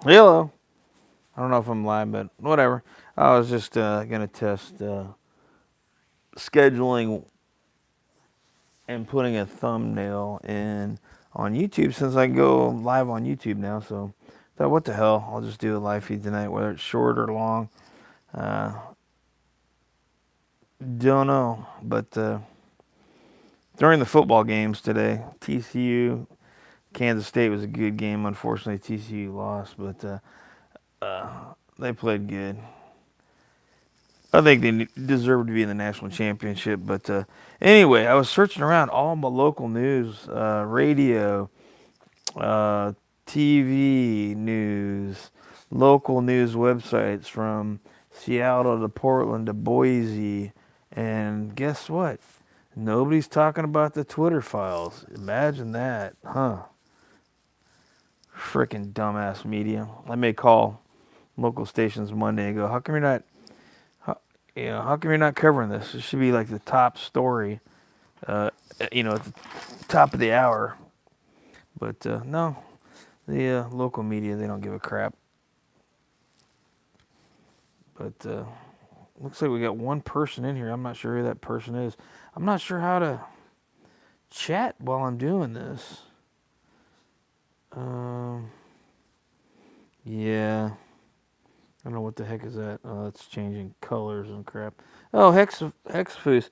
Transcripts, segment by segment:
Hello. I don't know if I'm live, but whatever. I was just gonna test scheduling and putting a thumbnail in on YouTube since I go live on YouTube now. So, thought, what the hell? I'll just do a live feed tonight, whether it's short or long. Uh, don't know, but during the football games today, TCU Kansas State was a good game. Unfortunately, TCU lost, but they played good. I think they deserve to be in the national championship. But anyway, I was searching around all my local news, radio, uh, TV news, local news websites from Seattle to Portland to Boise. And guess what? Nobody's talking about the Twitter files. Imagine that, huh? Freaking dumbass media. I may call local stations Monday and go, how come you're not how come you're not covering this? It should be like the top story, at the top of the hour. But no, the local media, they don't give a crap. But looks like we got one person in here. I'm not sure who that person is. I'm not sure how to chat while I'm doing this. Um, yeah, I don't know what the heck is that. Oh, it's changing colors and crap. Oh, Hexfoos.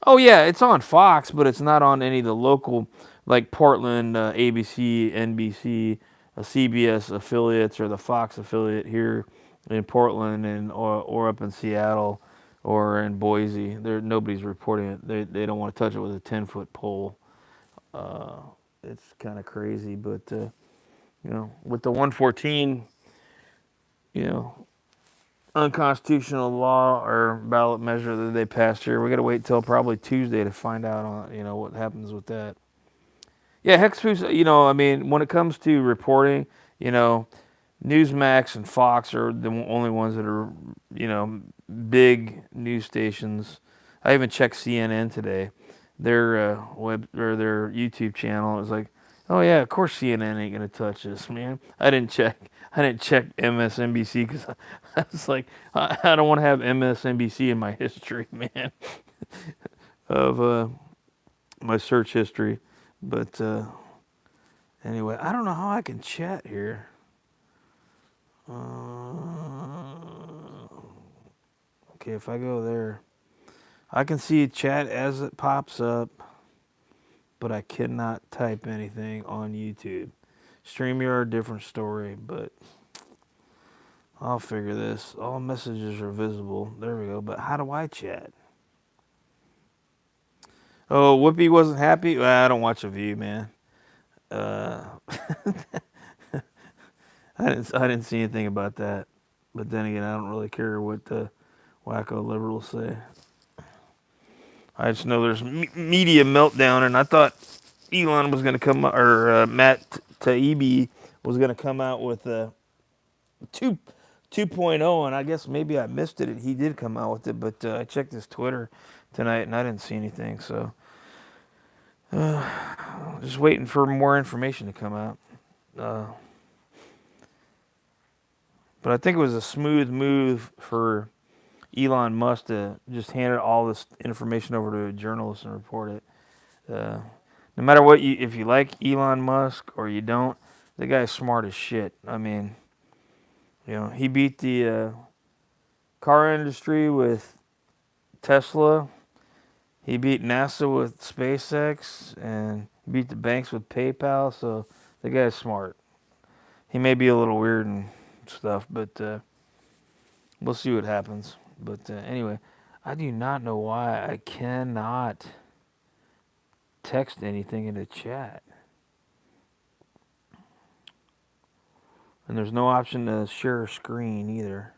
Oh yeah, it's on Fox, but it's not on any of the local, like Portland, ABC, NBC, CBS affiliates, or the Fox affiliate here in Portland and or up in Seattle or in Boise. There nobody's reporting it. They don't want to touch it with a 10-foot pole. Uh, it's kind of crazy, but with the 114, you know, unconstitutional law or ballot measure that they passed here. We got to wait till probably Tuesday to find out on what happens with that. Yeah, Hexfoods. I mean, when it comes to reporting, you know, Newsmax and Fox are the only ones that are big news stations. I even checked CNN today. Their web or their YouTube channel is like, oh yeah, of course CNN ain't gonna touch this, man. I didn't check. I didn't check MSNBC because I was like, I don't want to have MSNBC in my history, man, of my search history. But anyway, I don't know how I can chat here. Okay, if I go there, I can see chat as it pops up, but I cannot type anything on YouTube. StreamYard, different story, but I'll figure this. All messages are visible. There we go. But how do I chat? Oh, Whoopi wasn't happy? Well, I don't watch A View, man. Uh, I didn't see anything about that. But then again, I don't really care what the wacko liberals say. I just know there's media meltdown, and I thought Elon was going to come, or Matt Taibbi was going to come out with a 2 2.0, and I guess maybe I missed it. He did come out with it, but I checked his Twitter tonight, and I didn't see anything. So just waiting for more information to come out. Uh, but I think it was a smooth move for Elon Musk to just hand all this information over to a journalist and report it. Uh, no matter what if you like Elon Musk or you don't, the guy's smart as shit. I mean, he beat the car industry with Tesla. He beat NASA with SpaceX, and he beat the banks with PayPal. So the guy's smart. He may be a little weird and stuff, but we'll see what happens. But anyway, I do not know why I cannot text anything into chat. And there's no option to share a screen either.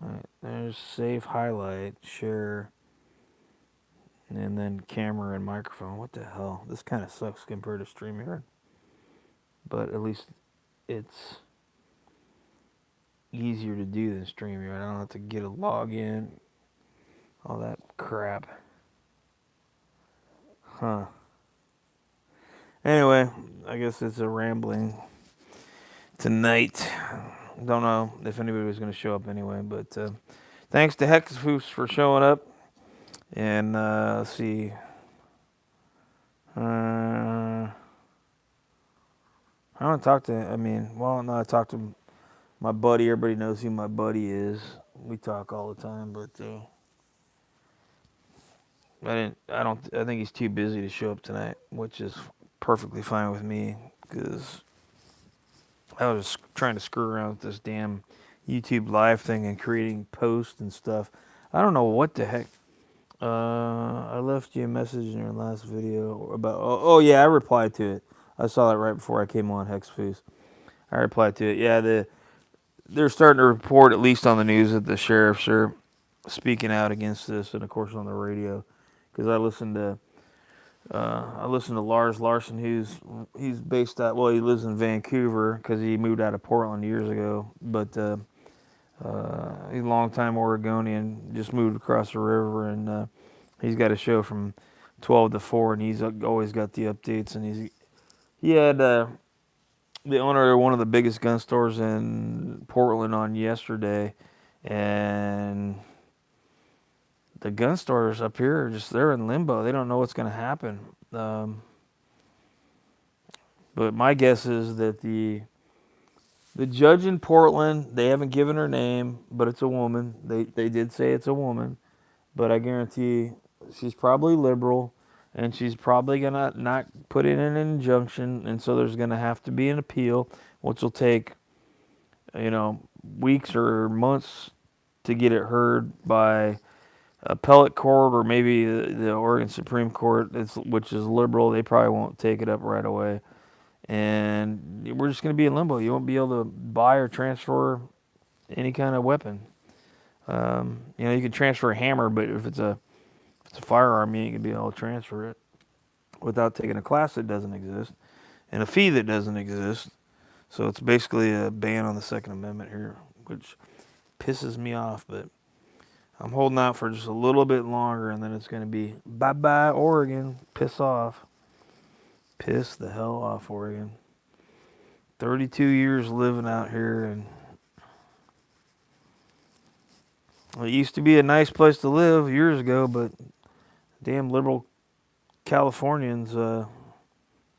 All right, there's save highlight, share, and then camera and microphone. What the hell? This kind of sucks compared to StreamYard. But at least it's easier to do than StreamYard. I don't have to get a login, all that crap. Huh. Anyway, I guess it's a rambling tonight. Don't know if anybody was going to show up anyway, but thanks to Hexfoos for showing up. And let's see. I want to talk to. I talked to my buddy. Everybody knows who my buddy is. We talk all the time, but I didn't. I don't. I think he's too busy to show up tonight, which is perfectly fine with me because I was just trying to screw around with this damn YouTube live thing and creating posts and stuff. I don't know what the heck. I left you a message in your last video about. Oh yeah, I replied to it. I saw that right before I came on Hexfoos. I replied to it. Yeah, they're starting to report, at least on the news, that the sheriffs are speaking out against this, and of course on the radio, because I listened to Lars Larson, he's based out. Well, he lives in Vancouver because he moved out of Portland years ago, but he's a longtime Oregonian, just moved across the river, and he's got a show from 12 to 4, and he's always got the updates, and he had the owner of one of the biggest gun stores in Portland on yesterday, and the gun stores up here they're in limbo. They don't know what's going to happen. But my guess is that the judge in Portland, they haven't given her name, but it's a woman. They did say it's a woman, but I guarantee she's probably liberal, and she's probably gonna not put in an injunction, and so there's gonna have to be an appeal, which will take, weeks or months to get it heard by appellate court or maybe the Oregon Supreme Court, which is liberal. They probably won't take it up right away, and we're just gonna be in limbo. You won't be able to buy or transfer any kind of weapon. You can transfer a hammer, but if it's a firearm, you ain't gonna be able to transfer it without taking a class that doesn't exist and a fee that doesn't exist. So it's basically a ban on the Second Amendment here, which pisses me off. But I'm holding out for just a little bit longer, and then it's gonna be bye-bye Oregon. Piss off. Piss the hell off, Oregon. 32 years living out here, and it used to be a nice place to live years ago, but damn liberal Californians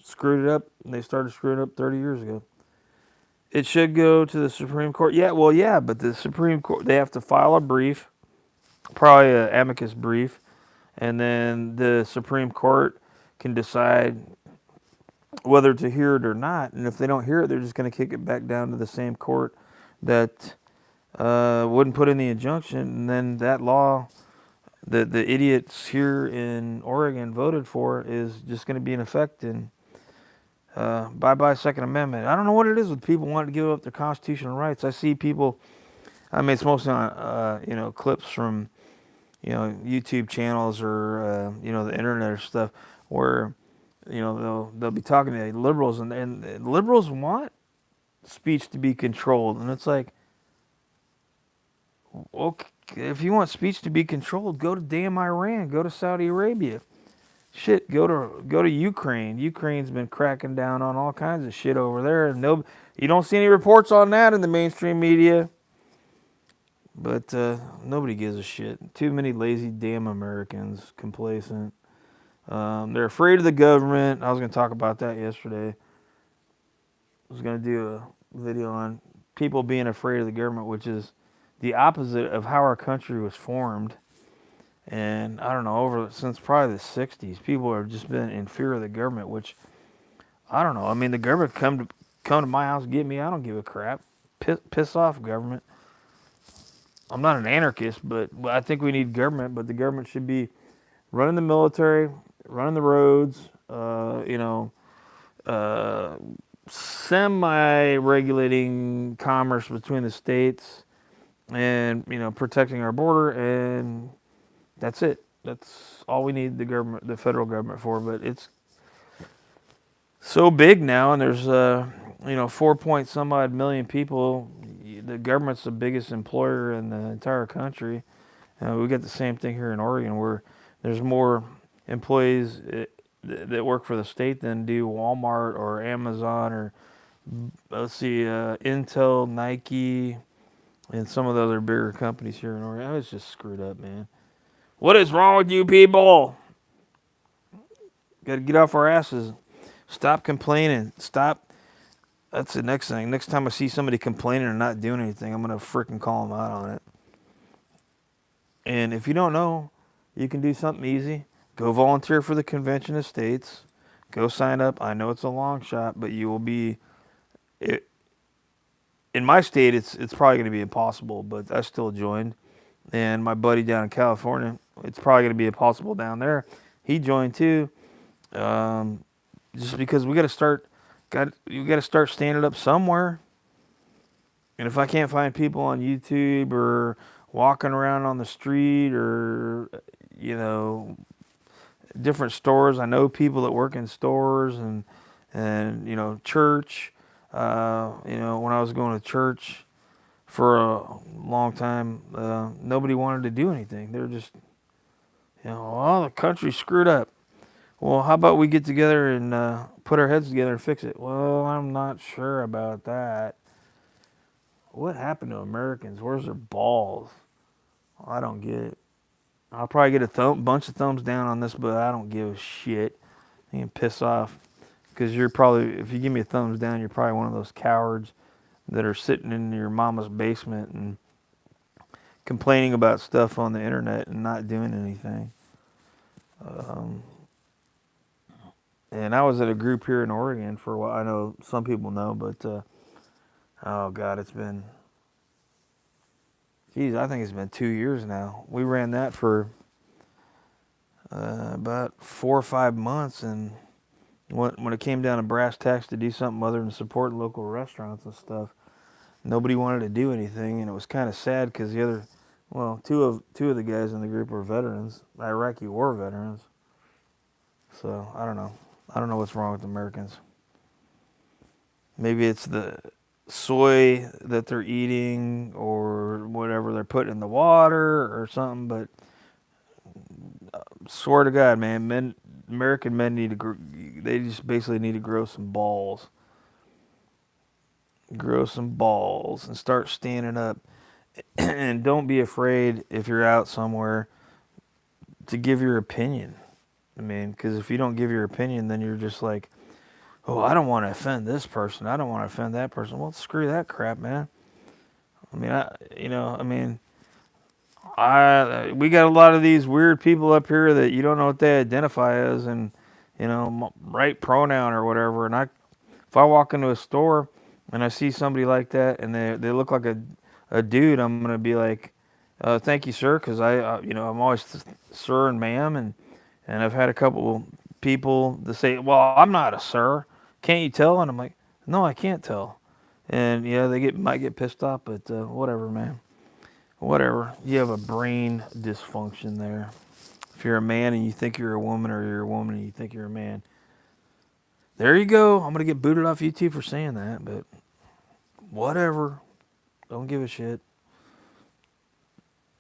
screwed it up. They started screwing it up 30 years ago. It should go to the Supreme Court. Yeah, but the Supreme Court, they have to file a brief, probably an amicus brief, and then the Supreme Court can decide whether to hear it or not. And if they don't hear it, they're just going to kick it back down to the same court that wouldn't put in the injunction. And then that law that the idiots here in Oregon voted for is just going to be in effect, and bye-bye Second Amendment. I don't know what it is with people wanting to give up their constitutional rights. I see people, it's mostly on, clips from, YouTube channels or, the internet or stuff where, they'll be talking to liberals, and liberals want speech to be controlled. And it's like, okay, if you want speech to be controlled, go to damn Iran, go to Saudi Arabia. Shit, go to Ukraine. Ukraine's been cracking down on all kinds of shit over there. No, you don't see any reports on that in the mainstream media. But nobody gives a shit. Too many lazy damn Americans, complacent. They're afraid of the government. I was going to talk about that yesterday. I was going to do a video on people being afraid of the government, which is the opposite of how our country was formed. And I don't know, since probably the 60s, people have just been in fear of the government, which, I don't know. The government come to my house, get me, I don't give a crap. Piss off, government. I'm not an anarchist, but I think we need government, but the government should be running the military, running the roads, semi-regulating commerce between the states, and, protecting our border, and that's it. That's all we need the federal government for. But it's so big now, and there's 4 point some odd million people. The government's the biggest employer in the entire country. We got the same thing here in Oregon, where there's more employees that work for the state than do Walmart or Amazon or let's see, Intel, Nike, and some of the other bigger companies here in Oregon. It's just screwed up, man. What is wrong with you people? Got to get off our asses. Stop complaining. Stop. That's the next thing. Next time I see somebody complaining or not doing anything, I'm going to freaking call them out on it. And if you don't know, you can do something easy. Go volunteer for the Convention of States. Go sign up. I know it's a long shot, but you will be. It, in my state, it's probably going to be impossible, but I still joined. And my buddy down in California, it's probably going to be impossible down there. He joined too. Um, just because we got to start, you got to start standing up somewhere. And if I can't find people on YouTube or walking around on the street or you know different stores, I know people that work in stores and church. When I was going to church for a long time, nobody wanted to do anything. They're just oh, the country's screwed up. Well, how about we get together and put our heads together and fix it? Well, I'm not sure about that. What happened to Americans? Where's their balls? I don't get it. I'll probably get a bunch of thumbs down on this, but I don't give a shit. You can piss off. Because you're probably, if you give me a thumbs down, you're probably one of those cowards that are sitting in your mama's basement and complaining about stuff on the internet and not doing anything. Um, and I was at a group here in Oregon for a while. I know some people know, but oh God, I think it's been 2 years now. We ran that for about 4 or 5 months, and when it came down to brass tacks to do something other than support local restaurants and stuff, nobody wanted to do anything, and it was kind of sad because two of the guys in the group were veterans, Iraqi war veterans. So I don't know. I don't know what's wrong with Americans. Maybe it's the soy that they're eating or whatever they're putting in the water or something. But swear to God, man, American men they just basically need to grow some balls. Grow some balls and start standing up. And don't be afraid if you're out somewhere to give your opinion. I mean, because if you don't give your opinion, then you're just like, oh, I don't want to offend this person. I don't want to offend that person. Well, screw that crap, man. I mean, we got a lot of these weird people up here that you don't know what they identify as, and right pronoun or whatever. And if I walk into a store and I see somebody like that and they look like a dude, I'm gonna be like, thank you, sir, because I'm always sir and ma'am, and I've had a couple people that say, well, I'm not a sir. Can't you tell? And I'm like, no, I can't tell. And yeah, might get pissed off, but whatever, man. Whatever. You have a brain dysfunction there. If you're a man and you think you're a woman, or you're a woman and you think you're a man, there you go. I'm gonna get booted off YouTube for saying that, but whatever. Don't give a shit.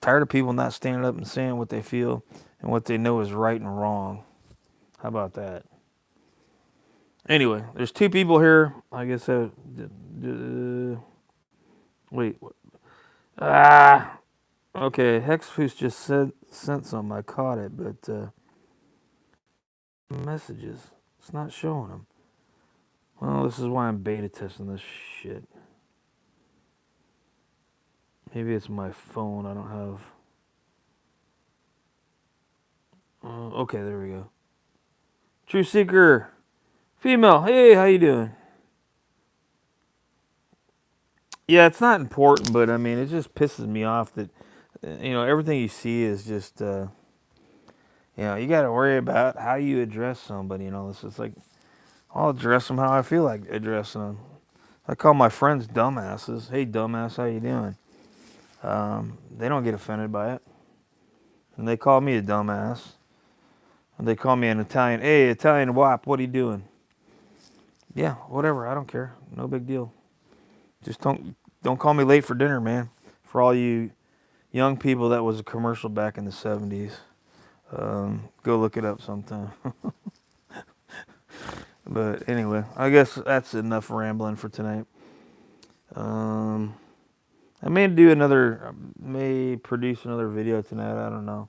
Tired of people not standing up and saying what they feel and what they know is right and wrong. How about that? Anyway, there's 2 people here. I guess wait. Okay. Hexfoos just sent some. I caught it, but messages. It's not showing them. Well, this is why I'm beta testing this shit. Maybe it's my phone. I don't have. Okay, there we go. True Seeker, female. Hey, how you doing? Yeah, it's not important, but I mean, it just pisses me off that everything you see is just you got to worry about how you address somebody and all this. It's like I'll address them how I feel like addressing them. I call my friends dumbasses. Hey, dumbass, how you doing? They don't get offended by it, and they call me a dumbass. And they call me an Italian. Hey, Italian wop, what are you doing? Yeah, whatever. I don't care. No big deal. Just don't call me late for dinner, man. For all you young people, that was a commercial back in the 70s. Go look it up sometime. But anyway, I guess that's enough rambling for tonight. I may produce another video tonight. I don't know.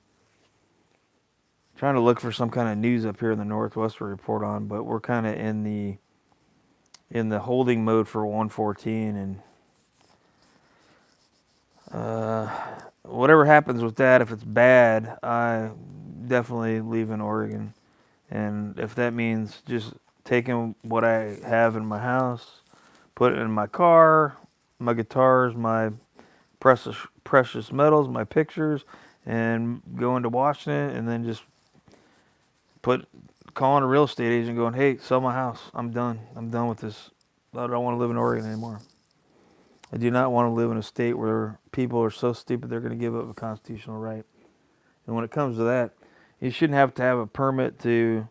Trying to look for some kind of news up here in the Northwest to report on, but we're kind of in the holding mode for 114, and whatever happens with that, if it's bad, I definitely leave in Oregon. And if that means just taking what I have in my house, put it in my car, my guitars, my precious metals, my pictures, and going to Washington, and then just calling a real estate agent, going, "Hey, sell my house. I'm done. I'm done with this. I don't want to live in Oregon anymore. I do not want to live in a state where people are so stupid they're going to give up a constitutional right." And when it comes to that, you shouldn't have to have a permit to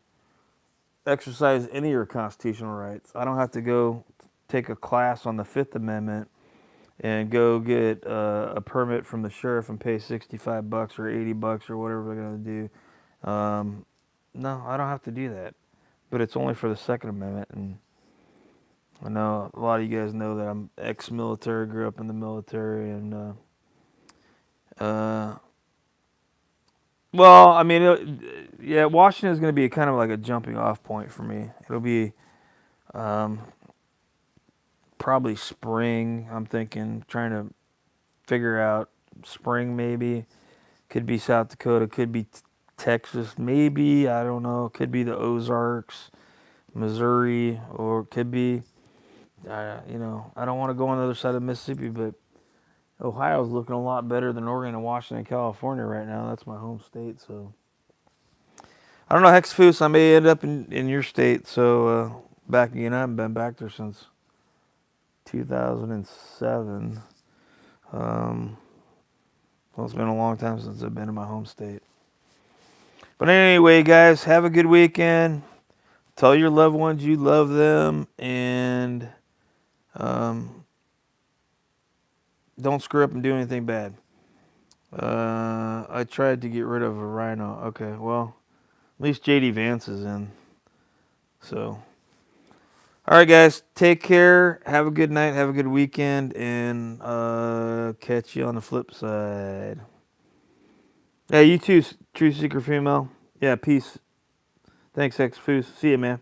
exercise any of your constitutional rights. I don't have to go take a class on the Fifth Amendment and go get a permit from the sheriff and pay $65 or $80 or whatever they're going to do. No, I don't have to do that. But it's only for the Second Amendment. And I know a lot of you guys know that I'm ex-military, grew up in the military, and well, I mean, yeah, Washington is going to be kind of like a jumping off point for me. It'll be probably spring. I'm thinking, trying to figure out spring maybe. Could be South Dakota, could be Texas, maybe, I don't know. Could be the Ozarks, Missouri, or could be, I don't want to go on the other side of Mississippi, but Ohio's looking a lot better than Oregon and Washington and California right now. That's my home state, so. I don't know, Hexafus, I may end up in your state, so back again. I haven't been back there since 2007. Well, it's been a long time since I've been in my home state. But anyway, guys, have a good weekend. Tell your loved ones you love them, and don't screw up and do anything bad. I tried to get rid of a rhino. Okay, well, at least JD Vance is in. So, all right, guys, take care. Have a good night. Have a good weekend, and catch you on the flip side. Yeah, you too, True Seeker Female. Yeah, peace. Thanks, Hexafus. See you, man.